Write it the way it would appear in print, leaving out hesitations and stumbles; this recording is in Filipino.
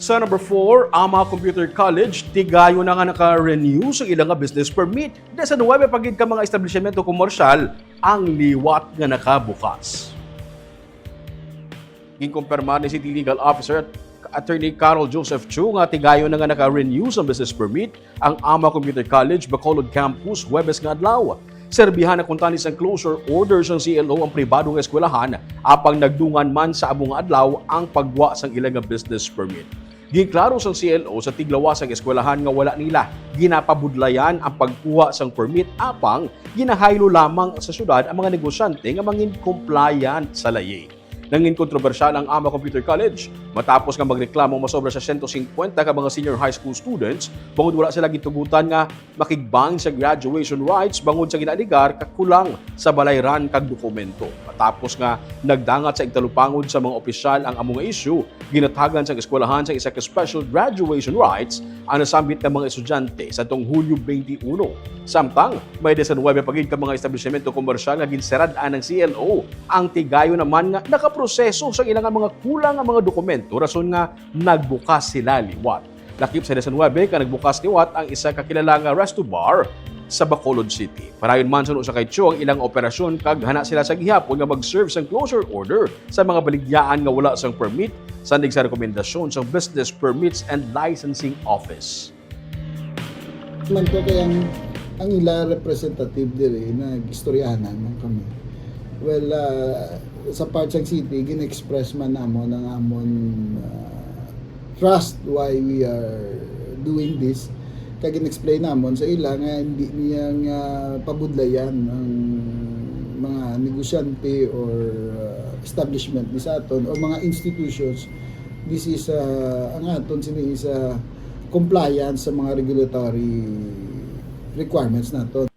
Sa number 4, Ama Computer College, tigayo na nga naka-renew sa ilang nga business permit. Dahil sa 9 pagid ka mga establishmento komersyal, ang liwat nga nakabukas. Ginkumpirma ni City Legal Officer Attorney Carol Joseph Chu nga tigayo na nga naka-renew sa business permit ang Ama Computer College Bacolod Campus Huwebes nga adlaw. Serbihan na kuntanis ang closure orders ng CLO ang pribadong eskwelahan apang nagdungan man sa abong adlaw ang pagwa sang ilang nga business permit. Giklaro sang CLO sa tiglawas ang eskwelahan nga wala nila ginapabudlayan ang pagkuha sang permit apang ginahaylo lamang sa syudad ang mga negosyante nga mangin compliant sa layi. Nangin kontrobersyal ang Ama Computer College matapos nga magreklamo masobra sa 150 ka mga senior high school students bangod wala sila gitugutan nga makigbang sa graduation rights bangod sa ginaligar kakulang sa balayran kag dokumento. Matapos nga nagdangat sa igtalupangod sa mga opisyal ang among issue, ginatagan sa eskwelahan sa isa ka special graduation rights ang nasambit ng mga estudyante sa tong Hulyo 21. Samtang may 19 pagid ka mga establishmento komersyal nga ginseradaan ng CLO, ang tigayo naman nga nakaproseso sa ilang mga kulang nga mga dokumento rason nga nagbukas sila liwat. Lakip sa 19 ka nagbukas liwat ang isa ka kilala nga resto bar sa Bacolod City. Parayon man sa kay Cho ang ilang operasyon kag hana sila sa gihapon nga mag-serve sang closure order sa mga baligyaan nga wala sang permit sandig sa rekomendasyon sa Business Permits and Licensing Office. Man to kaya ang ila representative dire na gistoryahanan man kami. Well, sa Partsang City, gin-express man namon ang amon trust why we are doing this. Kaya gin-explain namon sa ila nga hindi niya nga pabudlayan ang mga negosyante or establishment ni sa aton o mga institutions. This is ang aton sini is compliance sa mga regulatory requirements naton.